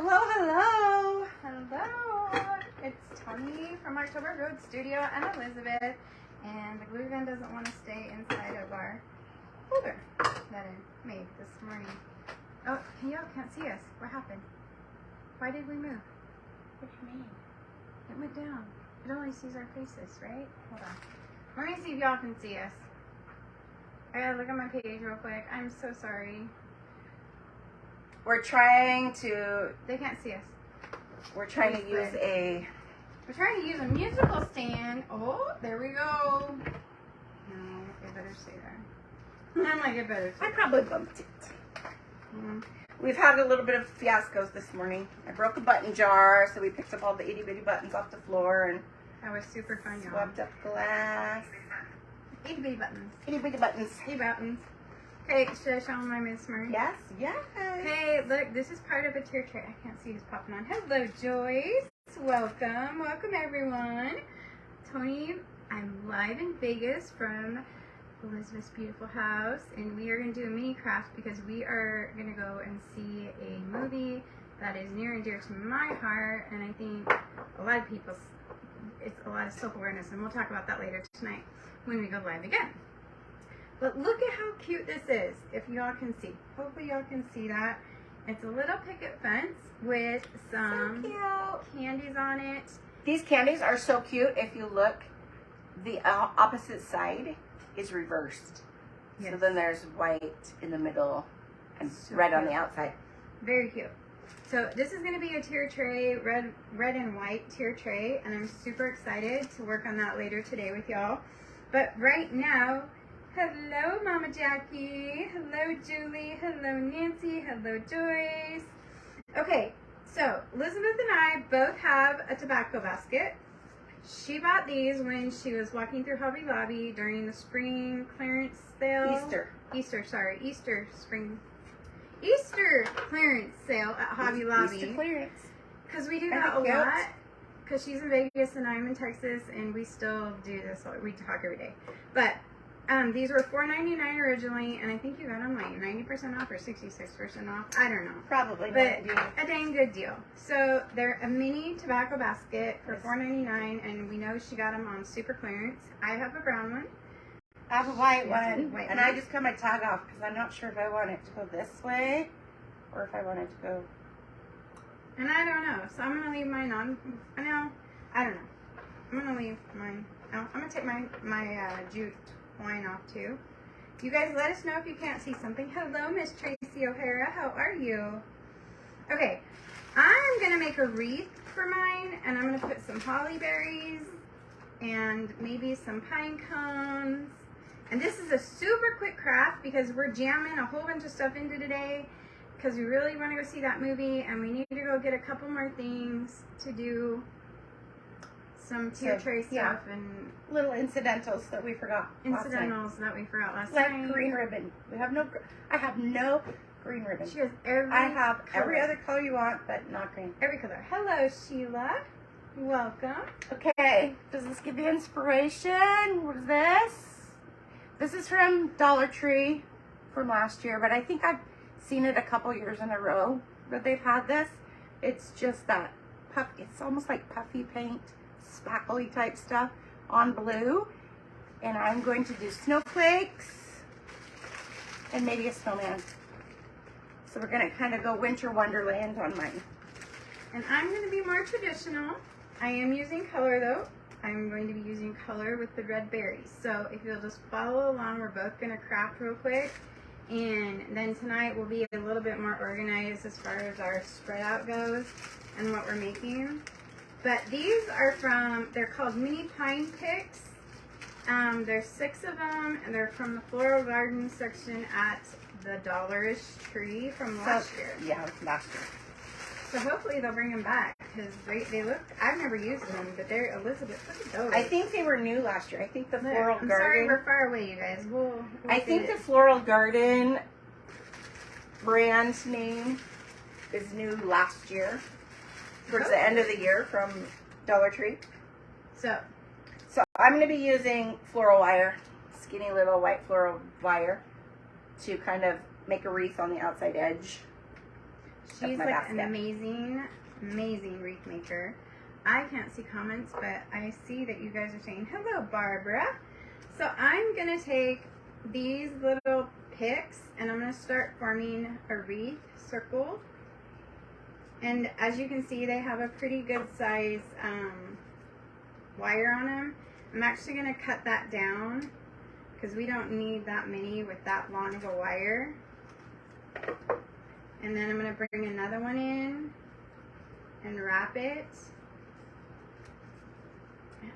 Hello, hello. Hello. It's Tony from October Road Studio and Elizabeth. And the glue gun doesn't want to stay inside of our holder that I made this morning. Oh, y'all can't see us. What happened? Why did we move? What do you mean? It went down. It only sees our faces, right? Hold on. Let me see if y'all can see us. I gotta look at my page real quick. I'm so sorry. We're trying to They can't see us. We're trying to use a musical stand. Oh, there we go. No, it better stay there. I'm like, it better stay I probably bumped it. there. We've had a little bit of fiascos this morning. I broke a button jar, so we picked up all the itty bitty buttons off the floor and That was super fun, y'all. swept up glass. Itty bitty buttons. Itty bitty buttons. Hey, buttons. Okay, should I show them my Miss Murray? Yes, yes. Hey, look, this is part of a tier tray. I can't see who's popping on. Hello, Joyce. Welcome. Welcome, everyone. Tony, I'm live in Vegas from Elizabeth's beautiful house, and we are going to do a mini craft because we are going to go and see a movie that is near and dear to my heart, and I think a lot of people's, it's a lot of self-awareness, and we'll talk about that later tonight when we go live again. But look at how cute this is, if y'all can see. Hopefully y'all can see that. It's a little picket fence with some candies on it. These candies are so cute. If you look, the opposite side is reversed. Yes. So then there's white in the middle and So red on cute. the outside. Very cute. So this is going to be a tier tray, red and white tier tray, and I'm super excited to work on that later today with y'all. But right now, hello Mama Jackie, hello Julie, hello Nancy, hello Joyce. Okay, so Elizabeth and I both have a tobacco basket. She bought these when she was walking through Hobby Lobby during the spring clearance sale. Easter clearance sale at Hobby Lobby. Easter clearance. Because we do that a lot. Because she's in Vegas and I'm in Texas, and we still do this. We talk every day. But these were $4.99 originally, and I think you got them like 90% off or 66% off. I don't know. Probably. But a dang good deal. So they're a mini tobacco basket for $4.99, and we know she got them on super clearance. I have a brown one. I have a white She one, has a white and one. I just cut my tag off because I'm not sure if I want it to go this way or if I want it to go. And I don't know, so I'm going to leave mine on. I don't know. I'm going to leave mine. Oh, I'm going to take my jute twine off too. You guys let us know if you can't see something. Hello, Miss Tracy O'Hara. How are you? Okay, I'm going to make a wreath for mine, and I'm going to put some holly berries and maybe some pine cones. And this is a super quick craft because we're jamming a whole bunch of stuff into today because we really want to go see that movie, and we need to go get a couple more things to do some tier tray stuff and little incidentals that we forgot. incidentals that we forgot last like night. green ribbon. I have no green ribbon. She has every I have color. every other color you want, but not green. Every color. Hello, Sheila. Welcome. Okay, does this give you inspiration? What is this? This is from Dollar Tree from last year, but I think I've seen it a couple years in a row that they've had this. It's just that puff. It's almost like puffy paint, spackly type stuff on blue. And I'm going to do snowflakes and maybe a snowman. So we're going to kind of go winter wonderland on mine. And I'm going to be more traditional. I am using color though. I'm going to be using color with the red berries. So if you'll just follow along, we're both going to craft real quick. And then tonight we'll be a little bit more organized as far as our spread out goes and what we're making. But these are they're called mini pine picks. There's 6 of them, and they're from the floral garden section at the Dollar-ish Tree from last year. Yeah, last year. So hopefully they'll bring them back because they look. I've never used them, but they're Elizabeth. Look at those. I think they were new last year. I think the Look, Floral I'm Garden. sorry, we're far away, you guys. I think the Floral Garden brand name is new last year, towards the end of the year from Dollar Tree. So I'm going to be using floral wire, skinny little white floral wire, to kind of make a wreath on the outside edge. She's like an amazing wreath maker. I can't see comments, but I see that you guys are saying, hello, Barbara. So I'm going to take these little picks and I'm going to start forming a wreath circle. And as you can see, they have a pretty good size wire on them. I'm actually going to cut that down because we don't need that many with that long of a wire. And then I'm going to bring another one in and wrap it.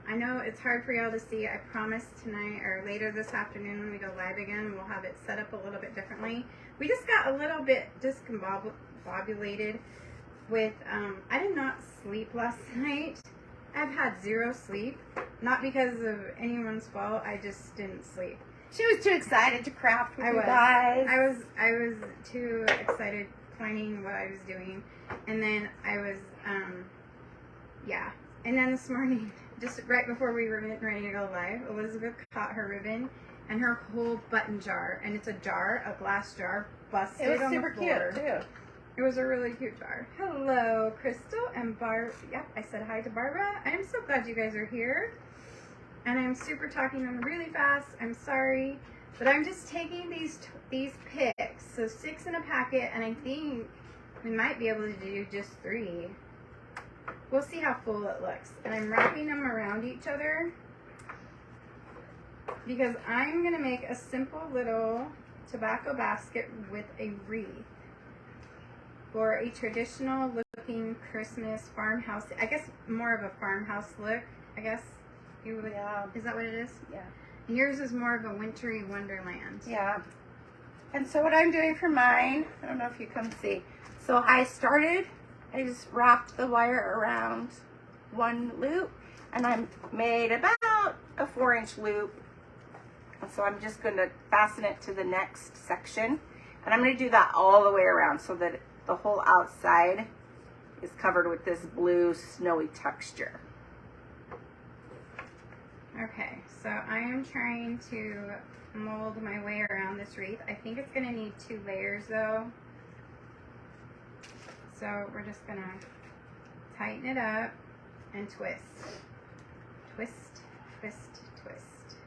I know it's hard for y'all to see. I promise tonight or later this afternoon when we go live again, we'll have it set up a little bit differently. We just got a little bit discombobulated with, I did not sleep last night. I've had zero sleep. Not because of anyone's fault. I just didn't sleep. She was too excited to craft with you guys. I was too excited planning what I was doing. And then I was, yeah. And then this morning, just right before we were ready to go live, Elizabeth caught her ribbon and her whole button jar. And it's a jar, a glass jar, busted on the floor. It was super cute, too. It was a really cute jar. Hello, Crystal and Barb. Yep, I said hi to Barbara. I'm so glad you guys are here. And I'm super talking them really fast. I'm sorry. But I'm just taking these picks. So 6 in a packet. And I think we might be able to do just 3. We'll see how full it looks. And I'm wrapping them around each other. Because I'm going to make a simple little tobacco basket with a wreath. For a traditional looking Christmas farmhouse. I guess more of a farmhouse look. I guess. Yeah. Is that what it is? Yeah. And yours is more of a wintry wonderland. Yeah. And so what I'm doing for mine, I don't know if you can see. So I just wrapped the wire around one loop and I made about a 4-inch loop. And so I'm just going to fasten it to the next section. And I'm going to do that all the way around so that the whole outside is covered with this blue snowy texture. Okay, so I am trying to mold my way around this wreath. I think it's going to need 2 layers though. So we're just going to tighten it up and twist. Twist, twist, twist.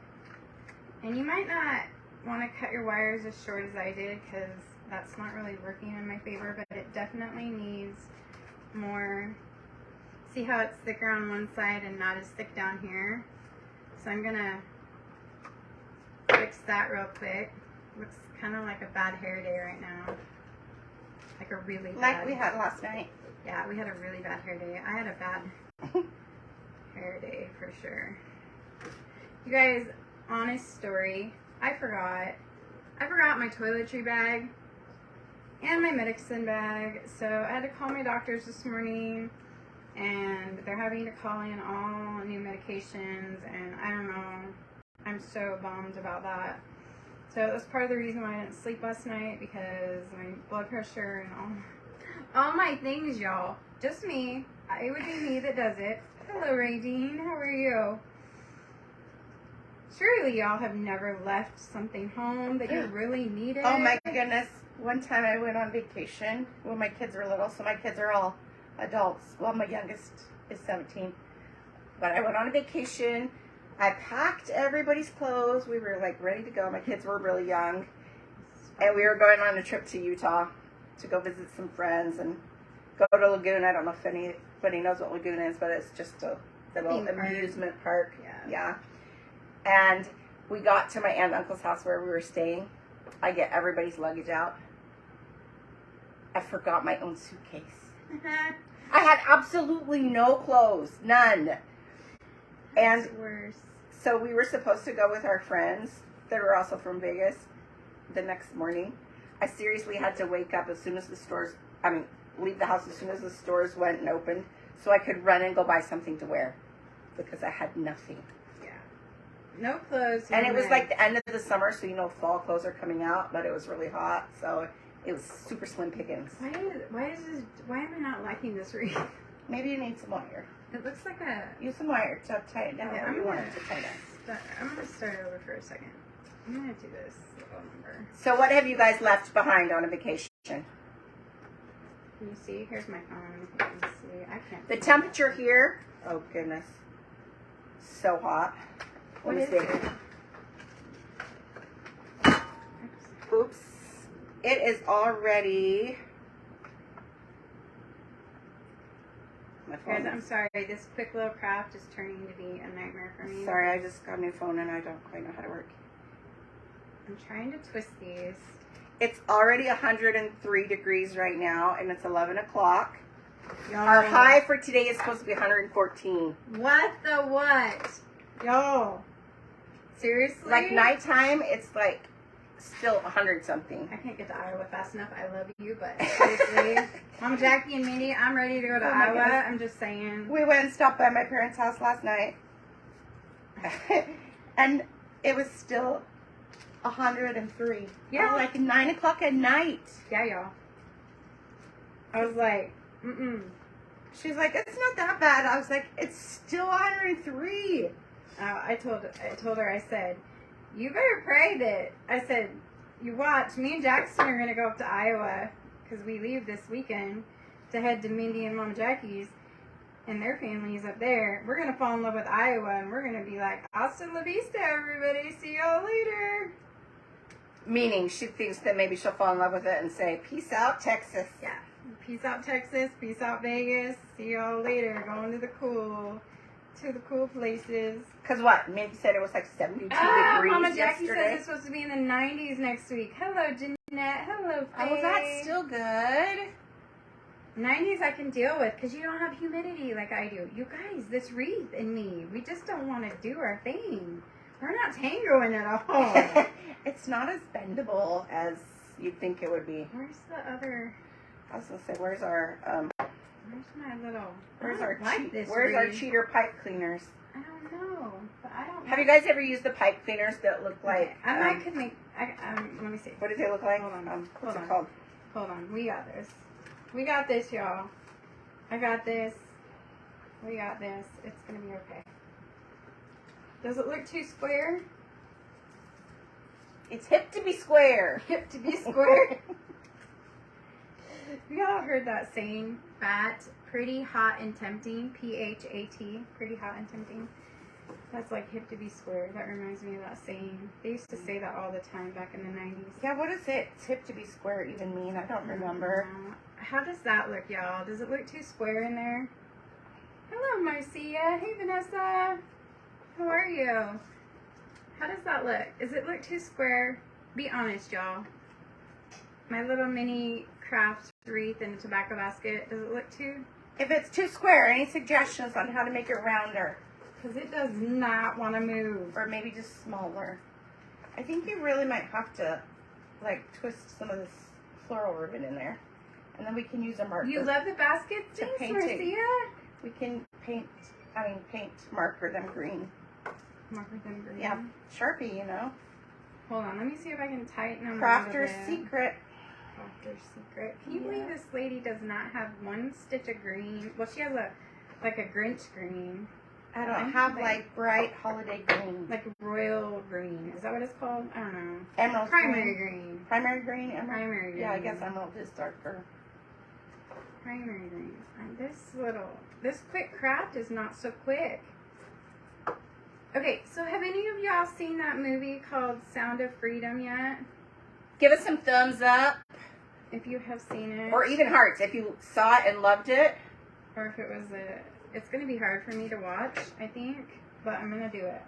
And you might not want to cut your wires as short as I did because that's not really working in my favor, but it definitely needs more. See how it's thicker on one side and not as thick down here? So I'm gonna fix that real quick. Looks kind of like a bad hair day right now. Like a really bad. Like we had last night. Yeah, we had a really bad hair day. I had a bad hair day for sure. You guys, honest story. I forgot my toiletry bag and my medicine bag. So I had to call my doctors this morning. And they're having to call in all new medications, and I don't know, I'm so bummed about that. So that's part of the reason why I didn't sleep last night, because my blood pressure and all my things, y'all. Just me. It would be me that does it. Hello, Radine. How are you? Surely y'all have never left something home that you really needed. Oh my goodness. One time I went on vacation when my kids were little, so my kids are all adults. Well, my youngest is 17. But I went on a vacation. I packed everybody's clothes. We were like ready to go. My kids were really young. And we were going on a trip to Utah to go visit some friends and go to Lagoon. I don't know if anybody knows what Lagoon is, but it's just a little amusement park. Yeah. And we got to my aunt and uncle's house where we were staying. I get everybody's luggage out. I forgot my own suitcase. I had absolutely no clothes, none. And worse. So we were supposed to go with our friends that were also from Vegas the next morning. I seriously had to wake up as soon as leave the house as soon as the stores went and opened so I could run and go buy something to wear because I had nothing. Yeah. No clothes. And it was like the end of the summer, so fall clothes are coming out, but it was really hot, so it was super slim pickings. Why am I not liking this wreath? Maybe you need some wire. It looks like a... Use some wire to tie it down. Okay, I'm going to start over for a second. I'm going to do this little number. So what have you guys left behind on a vacation? Can you see? Here's my phone. If you can see. I can't. The see temperature that. here, oh goodness, so hot. What Let me is see. it? Oops. It is already. My phone. Guys, I'm sorry. This quick little craft is turning to be a nightmare for me. Sorry, I just got a new phone and I don't quite know how to work. I'm trying to twist these. It's already 103 degrees right now, and it's 11 o'clock. Yo. Our high for today is supposed to be 114. What the what? Yo. Seriously? Like nighttime, it's like still 100 something. I can't get to Iowa fast enough. I love you, but seriously. Mom, Jackie, and Mindy, I'm ready to go to Oh my Iowa. goodness. I'm just saying. We went and stopped by my parents' house last night, and it was still 103. Yeah. Oh, like 9 o'clock at night. Yeah, y'all. I was like, She's like, it's not that bad. I was like, it's still 103. I told her, I said, you better pray that, I said, you watch, me and Jackson are going to go up to Iowa, because we leave this weekend to head to Mindy and Mom Jackie's, and their family's up there. We're going to fall in love with Iowa, and we're going to be like, hasta la vista, everybody, see y'all later. Meaning she thinks that maybe she'll fall in love with it and say, peace out, Texas. Yeah. Peace out, Texas. Peace out, Vegas. See y'all later. Going to the cool places. Because what? Mindy said it was like 72 degrees Mama Jackie yesterday. says it's supposed to be in the 90s next week. Hello, Jeanette. Hello, Faye. Oh, that's still good. 90s I can deal with because you don't have humidity like I do. You guys, this wreath and me, we just don't want to do our thing. We're not tangoing at all. It's not as bendable as you'd think it would be. Where's the other... I was gonna say, where's our Where's my little... where's I our don't like this where's our wreath. cheater pipe cleaners? I don't know, but I don't. Have you guys ever used the pipe cleaners that look like? I might could make. Let me see. What do they look like? Hold on. What's Hold it on. called? Hold on. We got this. We got this, y'all. I got this. We got this. It's gonna be okay. Does it look too square? It's hip to be square. Hip to be square. We all heard that saying, fat, pretty, hot, and tempting. P-H-A-T, pretty, hot, and tempting. That's like hip to be square. That reminds me of that saying. They used to say that all the time back in the 90s. Yeah, what does it hip to be square even mean? I don't remember. How does that look, y'all? Does it look too square in there? Hello, Marcia. Hey, Vanessa. How are you? How does that look? Does it look too square? Be honest, y'all. My little mini craft wreath in a tobacco basket. Does it look too? If it's too square, any suggestions on how to make it rounder? Because it does not want to move. Or maybe just smaller. I think you really might have to, like, twist some of this floral ribbon in there. And then we can use a marker. You love the basket to things, paint it. Marcia? We can paint marker them green. Marker them green. Yeah, Sharpie, you know. Hold on, let me see if I can tighten them Crafter's a little bit. secret. Crafter's secret. Can you Yeah. believe this lady does not have one stitch of green? Well, she has a Grinch green. I don't have like bright holiday green. Like royal green. Is that what it's called? I don't know. Emerald Primary green. green. Primary green? Emerald? Primary green. Yeah, I guess emerald is darker. Primary green. And this quick craft is not so quick. Okay, so have any of y'all seen that movie called Sound of Freedom yet? Give us some thumbs up. If you have seen it. Or even hearts if you saw it and loved it. Or if it was it's going to be hard for me to watch, I think. But I'm going to do it.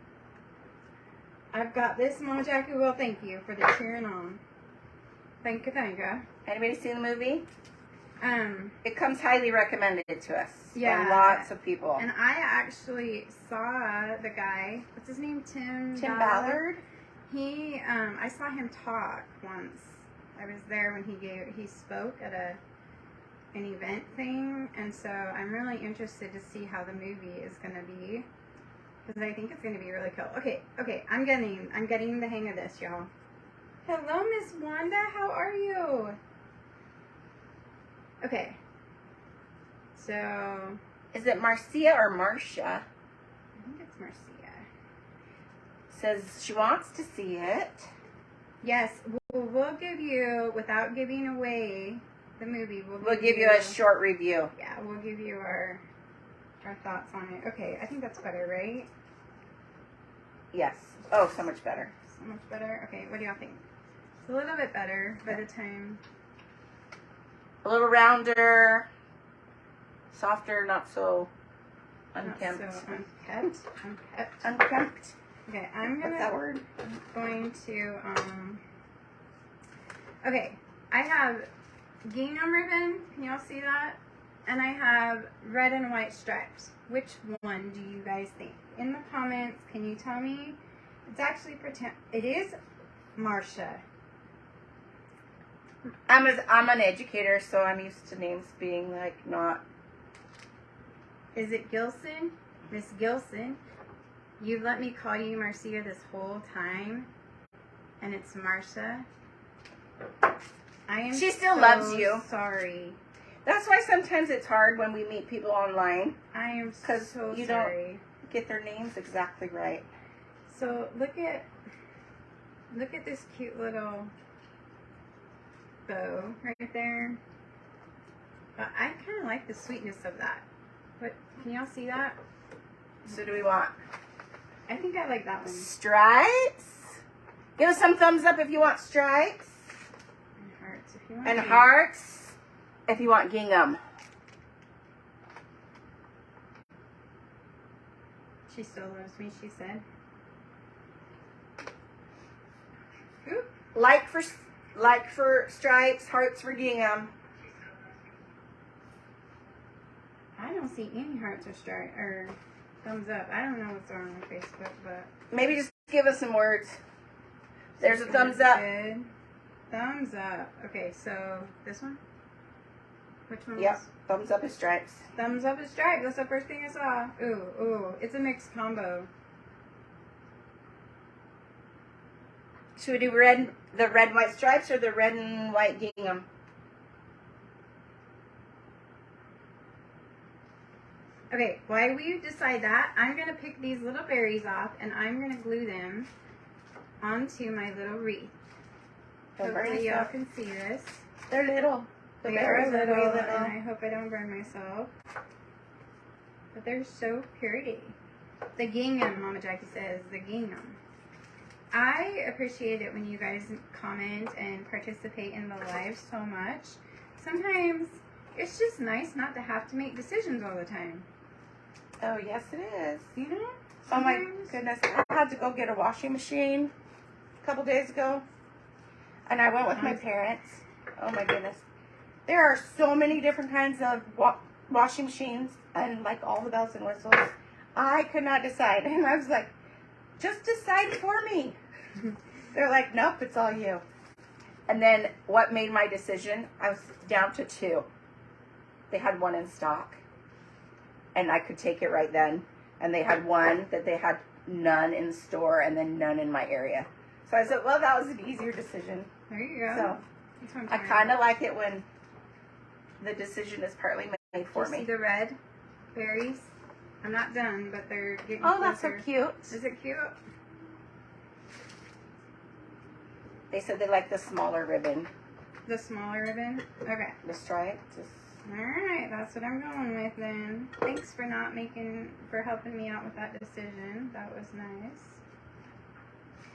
I've got this. Mama Jackie will thank you for the cheering on. Thank you, thank you. Anybody seen the movie? It comes highly recommended to us. Yeah. By lots of people. And I actually saw the guy, what's his name? Tim Ballard? He, I saw him talk once. I was there when he spoke at an event thing, and so I'm really interested to see how the movie is going to be, because I think it's going to be really cool. Okay, I'm getting the hang of this, y'all. Hello, Miss Wanda, how are you? Okay, so Is it Marcia or Marcia? I think it's Marcia. Says she wants to see it. Yes, we'll give you, without giving away the movie. We'll give you a short review. Yeah, we'll give you our thoughts on it. Okay, I think that's better, right? Yes. Oh, so much better. So much better. Okay, what do y'all think? It's a little bit better by the time. A little rounder, softer, not so unkempt. Not so unkept. Unkempt. Okay, What's that word? going to okay, I have gingham ribbon. Can y'all see that? And I have red and white stripes. Which one do you guys think? In the comments, can you tell me? It's actually it is Marsha. I'm an educator, so I'm used to names being like not. Is it Gilson? Miss Gilson? You've let me call you Marcia this whole time, and it's Marsha. I am. She still so loves you. Sorry. That's why sometimes it's hard when we meet people online. I am because so you sorry. don't get their names exactly right. So look at this cute little bow right there. I kind of like the sweetness of that. But can y'all see that? So do we want I think I like that one. stripes? Give us some thumbs up if you want stripes. And hearts if you want. And hearts if you want gingham. She still loves me, she said. Oop. Like for stripes, hearts for gingham. I don't see any hearts or thumbs up. I don't know what's wrong with Facebook, but Maybe just give us some words. There's a this thumbs is up. good. Thumbs up. Okay, so this one? Which one? Yep, was- thumbs up is stripes. Thumbs up is stripe. That's the first thing I saw. Ooh, it's a mixed combo. Should we do the red white stripes or the red and white gingham? Okay, while we decide that, I'm going to pick these little berries off and I'm going to glue them onto my little wreath. Don't burn Hopefully y'all yourself. can see this. They're little. The They are berries are little, way and little. I hope I don't burn myself. But they're so pretty. The gingham, Mama Jackie says, the gingham. I appreciate it when you guys comment and participate in the live so much. Sometimes it's just nice not to have to make decisions all the time. Oh, yes, it is. You know? Oh, my Sometimes- goodness. I had to go get a washing machine a couple days ago. And I went with my parents. Oh, my goodness. There are so many different kinds of washing machines and, like, all the bells and whistles. I could not decide. And I was like, just decide for me. They're like, nope, it's all you. And then what made my decision? I was down to 2. They had 1 in stock. And I could take it right then. And they had 1 that they had none in store and then none in my area. So I said, well, that was an easier decision. There you go. So That's what I'm I talking kind of like it when the decision is partly made for about. You me. see the red berries? I'm not done, but they're getting Oh, that's so closer. cute. Is it cute? They said they like the smaller ribbon. The smaller ribbon? Okay. The stripe. Just Alright, that's what I'm going with then. Thanks for for helping me out with that decision. That was nice.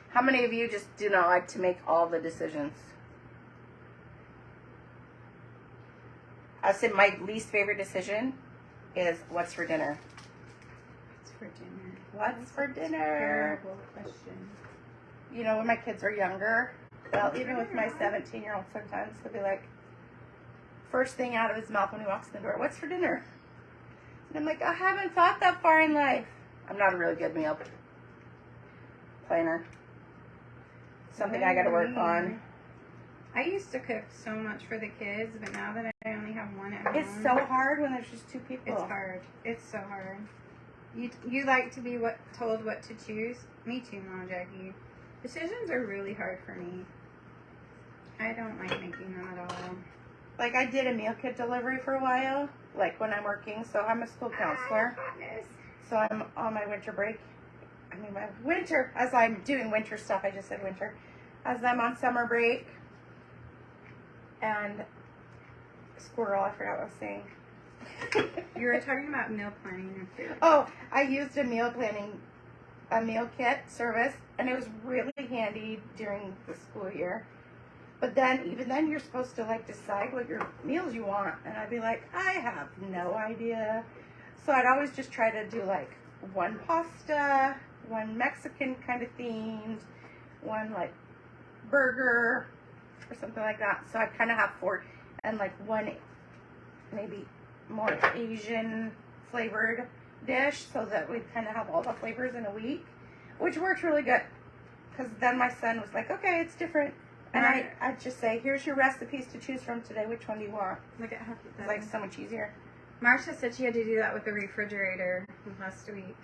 How many of you just do not like to make all the decisions? I said my least favorite decision is what's for dinner. What's for dinner? What's for dinner? Terrible question. You know, when my kids were younger, well, even with my 17-year-old, sometimes he'll be like, first thing out of his mouth when he walks in the door, what's for dinner? And I'm like, I haven't thought that far in life. I'm not a really good meal planner. Something I got to work on. I used to cook so much for the kids, but now that I only have one at home, It's so hard when there's just 2 people. It's hard. It's so hard. You like to be told what to choose? Me too, Mama Jackie. Decisions are really hard for me. I don't like making them at all. Like, I did a meal kit delivery for a while, like when I'm working, so I'm a school counselor. So I'm on my winter break. I mean, my winter, as I'm doing winter stuff, I just said winter. As I'm on summer break. And squirrel. I forgot what I was saying. You were talking about meal planning and food. Oh, I used a meal kit service, and it was really handy during the school year. But then, even then, you're supposed to like decide what your meals you want, and I'd be like, I have no idea. So I'd always just try to do like one pasta, one Mexican kind of themed, one like burger or something like that. So I'd kind of have 4, and like one maybe more Asian flavored dish, so that we'd kind of have all the flavors in a week, which worked really good. Because then my son was like, okay, it's different. And I'd just say, here's your recipes to choose from today. Which one do you want? Look at how cute that It's like is. so much easier. Marsha said she had to do that with the refrigerator last week.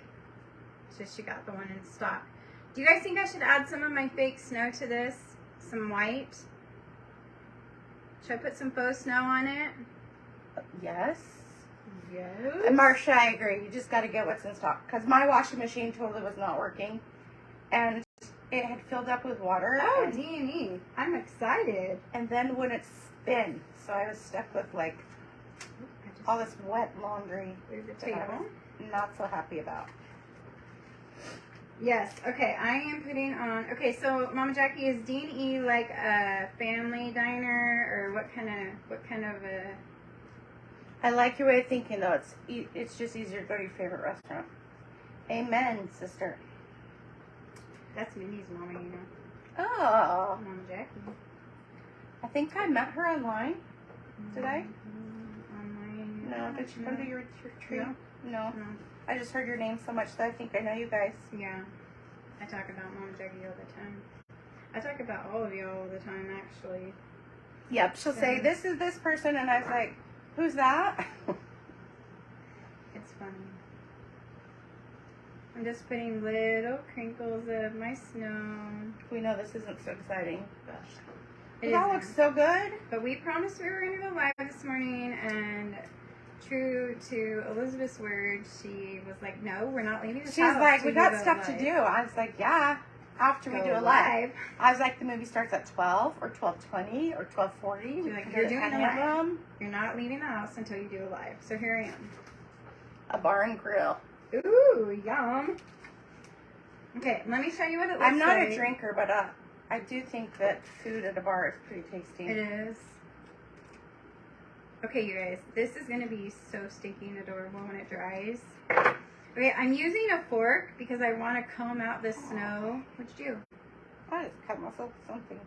So she got the one in stock. Do you guys think I should add some of my fake snow to this? Some white? Should I put some faux snow on it? Yes. Yes. And Marsha, I agree. You just got to get what's in stock. Because my washing machine totally was not working. And it had filled up with water. Oh, and, D&E. I'm excited. and then wouldn't spin. So I was stuck with like all this wet laundry There's the that I table. was not so happy about. Yes. Okay. I am putting on. Okay. So, Mama Jackie, is D&E like a family diner, or what kind of a? I like your way of thinking, though. It's just easier to go to your favorite restaurant. Amen, sister. That's Minnie's mama, you know. Oh, Mama Jackie. I think I met her online. Did I? Online. No. Did she come to your retreat? No. No. I just heard your name so much that I think I know you guys. Yeah. I talk about Mama Jackie all the time. I talk about all of you all the time, actually. Yep. She'll say, Yeah. this is this person, and I was like, who's that? It's funny. I'm just putting little crinkles of my snow. We know this isn't so exciting. It That isn't. looks so good. But we promised we were going to go live this morning, and true to Elizabeth's word, she was like, no, we're not leaving this She's house like, till we you got go stuff to live." do. I was like, yeah. After we Go do a live. I was like, the movie starts at 12 or 12:20 or 12:40. You're We like, can you're go to doing any a of live. them. You're not leaving the house until you do a live. So here I am. A bar and grill. Ooh, yum. Okay, let me show you what it looks like. I'm not a drinker, but I do think that food at a bar is pretty tasty. It is. Okay, you guys, this is going to be so stinking adorable when it dries. Okay, I'm using a fork because I want to comb out the snow. What'd you do? I just cut myself something.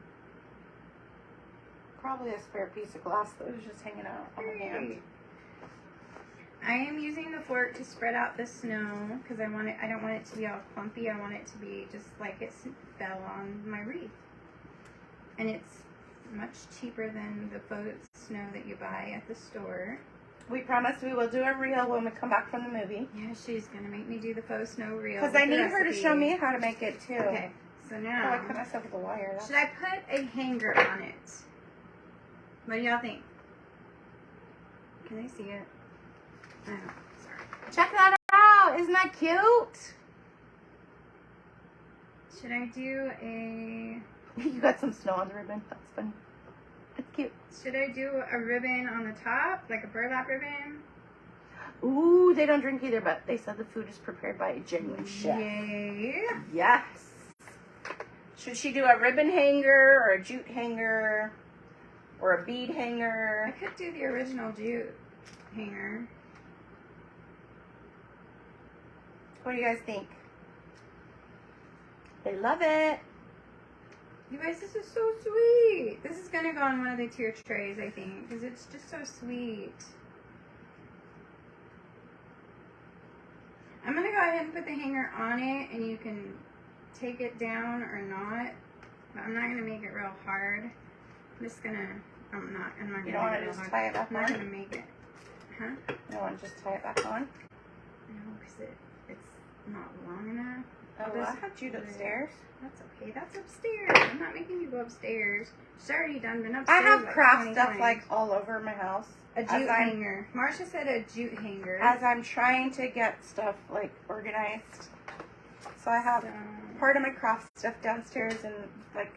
Probably a spare piece of glass that was just hanging out on my hand. Great. I am using the fork to spread out the snow because I don't want it to be all clumpy. I want it to be just like it fell on my wreath. And it's much cheaper than the faux snow that you buy at the store. We promise we will do a reel when we come back from the movie. Yeah, she's gonna make me do the faux snow reel. Because with I the need her to recipe. show me how to make it too. Okay, so Oh, I now cut myself with a wire. should I put a hanger on it? What do y'all think? Can they see it? I don't know. Sorry. Check that out. Isn't that cute? Should I do a? You got some snow on the ribbon. That's funny. It's cute. Should I do a ribbon on the top, like a burlap ribbon? Ooh, they don't drink either, but they said the food is prepared by a genuine chef. Yay! Yes. Should she do a ribbon hanger or a jute hanger or a bead I hanger? could do the original jute hanger. What do you guys think? They love it. You guys, this is so sweet. This is gonna go on one of the tier trays, I think, because it's just so sweet. I'm gonna go ahead and put the hanger on it, and you can take it down or not. But I'm not gonna make it real hard. I'm just gonna. I'm not gonna You don't want make to it real just hard. tie it back I'm not on? gonna make it. Huh? You don't want to just tie it back on? No, because it's not long enough. Oh, I'll well, I just have jute put it- upstairs. That's okay. That's upstairs. I'm not making you go upstairs. She's already been I upstairs. have like craft 20 stuff times. like all over my house. A jute hanger. Marcia said a jute hanger. As I'm trying to get stuff like organized. So I have part of my craft stuff downstairs, and like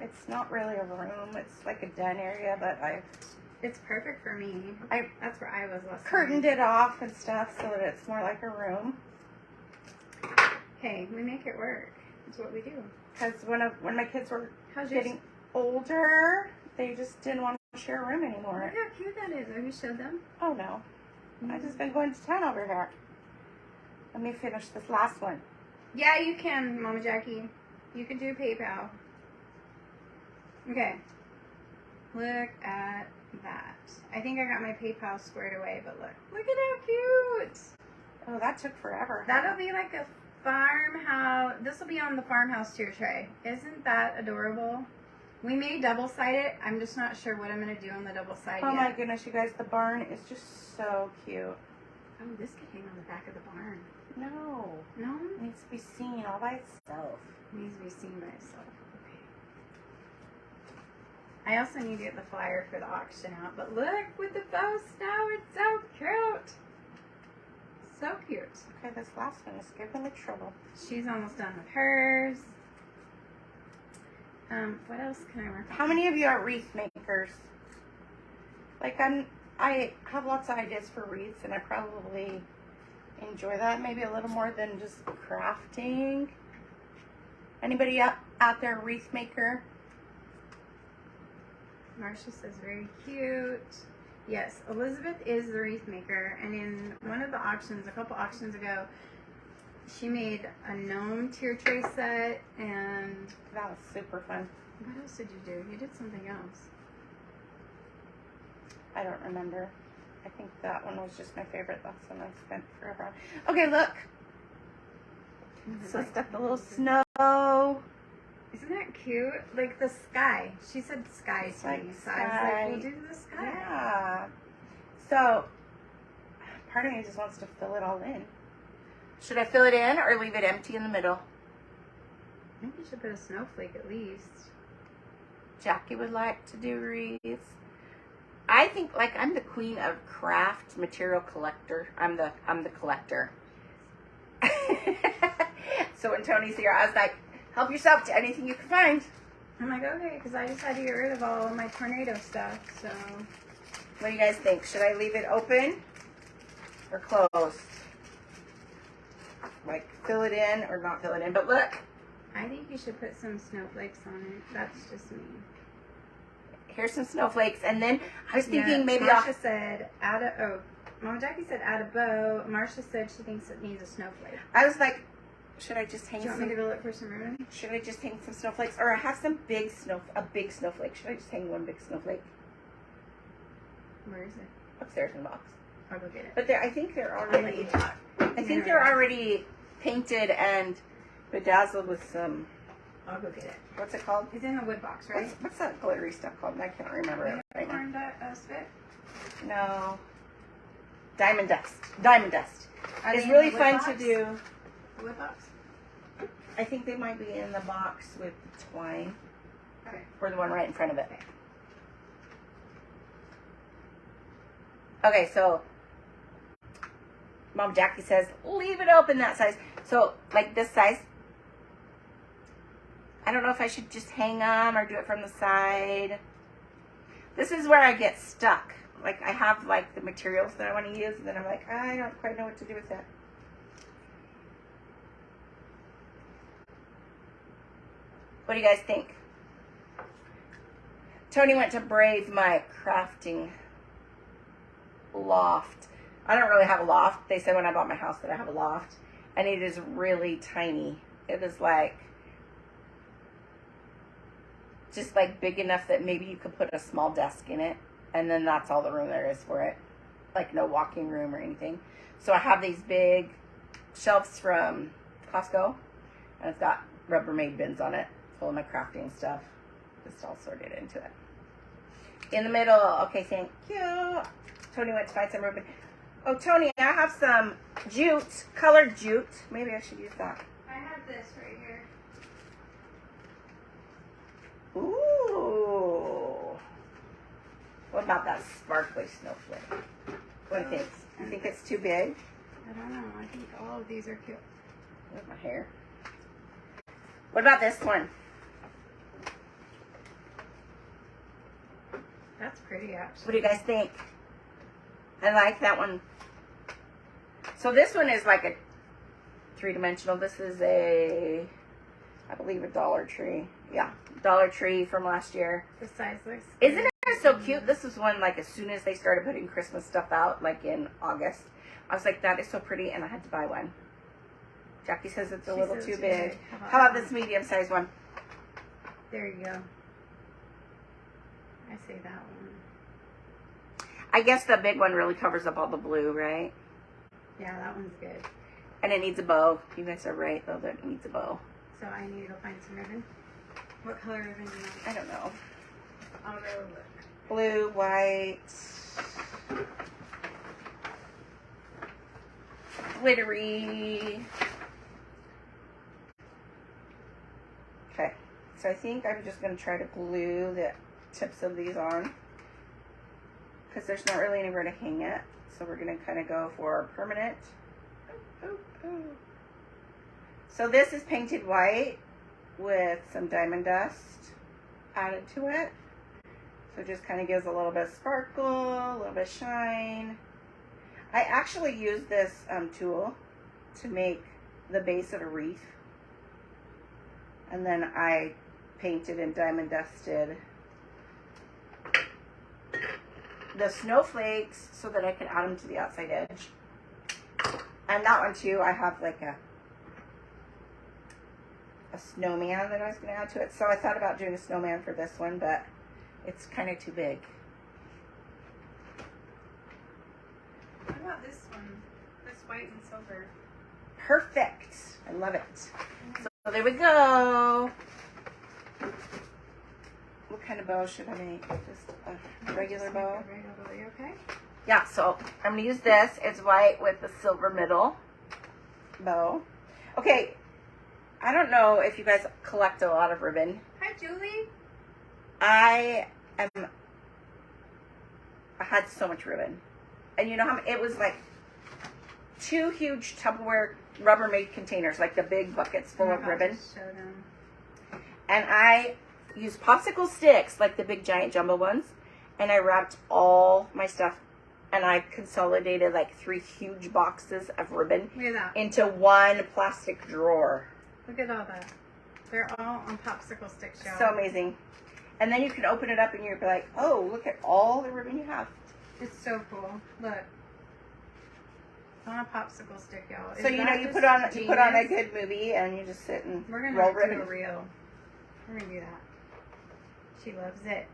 it's not really a room, it's like a den area, but I It's perfect for me. That's where I was last Curtained it off and stuff so that it's more like a room. Hey, we make it work. That's what we do. Because when my kids were How's getting older, they just didn't want to share a room Look anymore. how cute that is. Have you showed them? Oh no. I've just been going to town over here. Let me finish this last one. Yeah, you can, Mama Jackie. You can do PayPal. Okay. Look at that. I think I got my PayPal squared away, but look at how cute. Oh, that took forever. That'll be like a farmhouse. This will be on the farmhouse tier tray. Isn't that adorable? We may double-side it. I'm just not sure what I'm going to do on the double side Oh yet. my goodness, you guys, the barn is just so cute. Oh, this could hang on the back of the barn. No. No? It needs to be seen all by itself. It needs to be seen by itself. Okay. I also need to get the flyer for the auction out. But look with the bow snow. It's so cute. So cute. Okay, this last one is giving me trouble. She's almost done with hers. What else can I work on? How many of you are wreath makers? Like I have lots of ideas for wreaths, and I probably enjoy that maybe a little more than just crafting. Anybody out there wreath maker? Marcia says very cute. Yes, Elizabeth is the wreath maker, and in one of the auctions, a couple auctions ago, she made a gnome tier tray set, and That was super fun. what else did you do? You did something else. I don't remember. I think that one was just my favorite. That's one I spent forever on. Okay, look. So it's got the little snow. Isn't that cute? Like the sky. She said sky to Like me, so I was like, sky. we'll do the sky. Yeah. So, part of me just wants to fill it all in. Should I fill it in or leave it empty in the middle? I think you should put a snowflake at least. Jackie would like to do wreaths. I think like I'm the queen of craft material collector. I'm the collector. So when Tony's here, I was like, help yourself to anything you can find. I'm like, okay, because I just had to get rid of all of my tornado stuff, so. What do you guys think? Should I leave it open or closed? Like fill it in or not fill it in? But look, I think you should put some snowflakes on it. That's just me. here's some snowflakes, and then I was thinking Yeah, maybe Marcia said Mama Jackie said add a bow. Marcia said she thinks it needs a snowflake. I was like, should I just hang Do you want some? me to go look for some ribbon? Should I just hang some snowflakes, or I have some big a big snowflake? Should I just hang one big snowflake Where is it? upstairs in the box? I'll go get it. But I think they're I'll let already. you talk. I think they're already painted and bedazzled with some. I'll go get it. What's it called? It's in the wood box, right? What's that glittery stuff called? I can't remember it right now. Corn spit? No. Diamond dust. Diamond dust. Are It's they in really the wood fun box? to do. The wood box? I think they might be in the box with the twine. Okay. Or the one right in front of it. Okay, so Mom Jackie says, leave it open that size. So, like this size. I don't know if I should just hang them or do it from the side. This is where I get stuck. Like, I have, like, the materials that I want to use, and then I'm like, I don't quite know what to do with that. What do you guys think? Tony went to brave my crafting loft. I don't really have a loft. They said when I bought my house that I have a loft, and it is really tiny. It is like just like big enough that maybe you could put a small desk in it, and then that's all the room there is for it. Like no walking room or anything. So I have these big shelves from Costco, and it's got Rubbermaid bins on it full of my crafting stuff. Just all sorted into it. In the middle, okay, thank you. Tony went to find some ribbon. Oh, Tony, I have some jute, colored jute. Maybe I should use that. I have this right here. Ooh. What about that sparkly snowflake? What do you think? You think it's too big? I don't know. I think all of these are cute. Where's my hair? What about this one? That's pretty, actually. What do you guys think? I like that one. So this one is like a 3-dimensional. This is a, I believe, a Dollar Tree. Yeah, Dollar Tree from last year. The size looks Isn't it so cute? This is one, like, as soon as they started putting Christmas stuff out, like in August. I was like, that is so pretty, and I had to buy one. Jackie says it's a little too big. How about this medium-sized one? There you go. I say that one. I guess the big one really covers up all the blue, right? Yeah, that one's good. And it needs a bow. You guys are right, though, that it needs a bow. So I need to go find some ribbon. What color ribbon do you want? I don't know. I'll go look. Blue, white, glittery. Okay, so I think I'm just going to try to glue the tips of these on because there's not really anywhere to hang it. So we're going to kind of go for permanent. So this is painted white with some diamond dust added to it. So it just kind of gives a little bit of sparkle, a little bit of shine. I actually use this tool to make the base of a wreath. And then I painted and diamond dusted the snowflakes so that I could add them to the outside edge. And that one too, I have like a snowman that I was going to add to it. So I thought about doing a snowman for this one, but it's kind of too big. What about this one? This white and silver. Perfect. I love it. So there we go. What kind of bow should I make? Just a regular bow? A regular bow, you okay? Yeah, so I'm going to use this. It's white with the silver middle bow. Okay, I don't know if you guys collect a lot of ribbon. Hi, Julie. I had so much ribbon. And you know how it was like 2 huge Tupperware Rubbermaid containers, like the big buckets full of ribbon. Show them. And I used popsicle sticks, like the big giant jumbo ones, and I wrapped all my stuff, and I consolidated like 3 huge boxes of ribbon Look at that. into one plastic drawer. Look at all that. They're all on popsicle sticks, y'all. So amazing. And then you can open it up and you're like, oh, look at all the ribbon you have. It's so cool. Look. On a popsicle stick, y'all. So you know you put on a good movie and you just sit and We're gonna roll do ribbon. a reel. We're gonna do that. She loves it.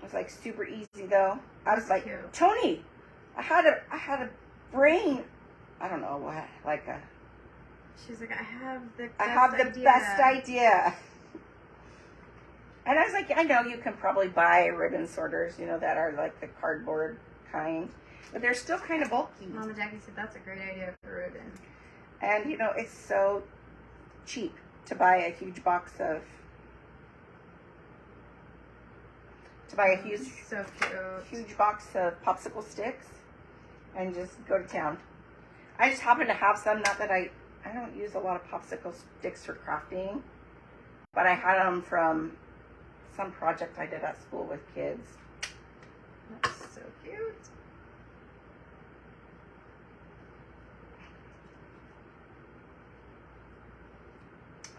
It's like super easy though. I was like, cute. Tony, I had a brain. I don't know what, like a. She's like, I have the best idea. And I was like, I know you can probably buy ribbon sorters, you know, that are like the cardboard kind, but they're still kind of bulky. Mama Jackie said that's a great idea for ribbon. And you know, it's so cheap to buy a huge box of. So cute. Huge box of popsicle sticks and just go to town. I just happen to have some, not that I don't use a lot of popsicle sticks for crafting, but I had them from some project I did at school with kids. That's so cute.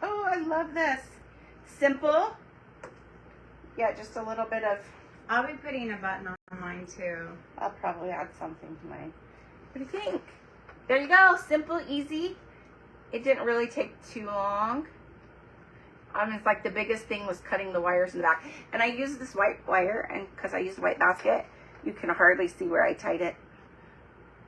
Oh, I love this. Simple. Yeah, just a little bit of. I'll be putting a button on mine too. I'll probably add something to mine. What do you think? There you go. Simple, easy. It didn't really take too long. It's like the biggest thing was cutting the wires in the back. And I used this white wire, and because I used a white basket, you can hardly see where I tied it.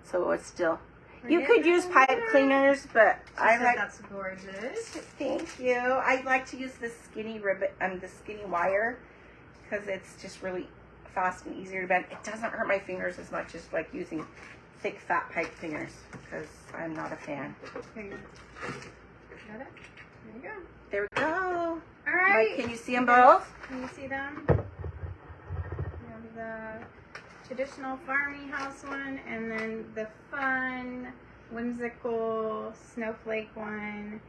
So it's still. You could use pipe cleaners, but I like. That's gorgeous. Thank you. I like to use the skinny ribbon, the skinny wire, because it's just really fast and easier to bend. It doesn't hurt my fingers as much as like using thick, fat pipe cleaners, because I'm not a fan. Here you go. Got it? There you go. There we go. All right. Like, can you see them both? Can you see them? We have the traditional farmy house one, and then the fun, whimsical snowflake one.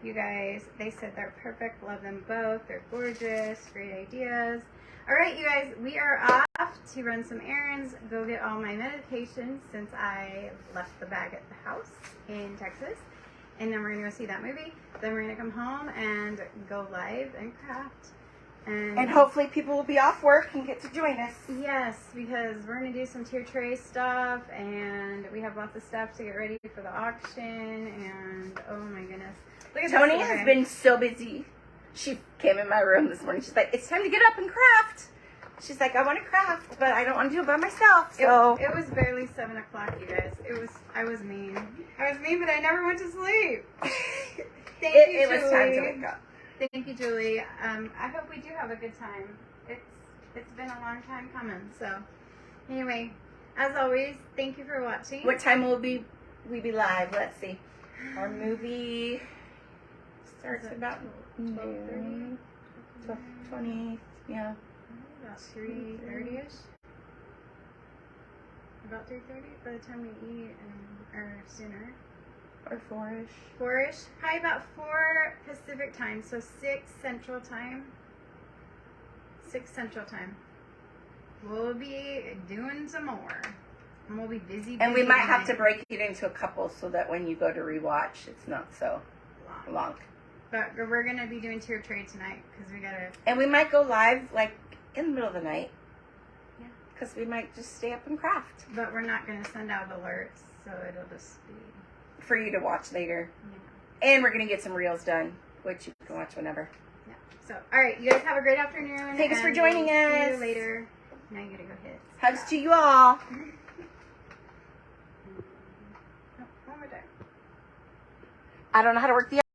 You guys, they said they're perfect. Love them both. They're gorgeous. Great ideas. All right, you guys, we are off to run some errands, go get all my medications since I left the bag at the house in Texas. And then we're going to go see that movie. Then we're going to come home and go live and craft. And hopefully people will be off work and get to join us. Yes, because we're going to do some tier tray stuff, and we have lots of stuff to get ready for the auction, and oh my goodness. Look at Tony this, has okay. been so busy. She came in my room this morning. She's like, it's time to get up and craft. She's like, I want to craft, but I don't want to do it by myself. So It was barely 7 o'clock, you guys. I was mean. I was mean, but I never went to sleep. Thank you, it was time to Julie. wake up. Thank you, Julie. I hope we do have a good time. It's been a long time coming. So, anyway, as always, thank you for watching. What time will we be live? Let's see. Our movie starts about 12:30? 20, yeah. About 3:30ish. About 3:30 by the time we eat or sooner. Or 4-ish. 4-ish. Probably about 4 Pacific time, so 6 Central time. 6 Central time. We'll be doing some more. And we'll be busy. And we busy might have to tonight. break it into a couple so that when you go to rewatch, it's not so long. But we're going to be doing tier trade tonight because we got to... And we might go live, like, in the middle of the night. Yeah. Because we might just stay up and craft. But we're not going to send out alerts, so it'll just be... For you to watch later. Yeah. And we're going to get some reels done, which you can watch whenever. Yeah. So, all right. You guys have a great afternoon. Thanks for and joining See us. you later. Now you got to go hit. Hugs to you all. Oh, one more time. I don't know how to work the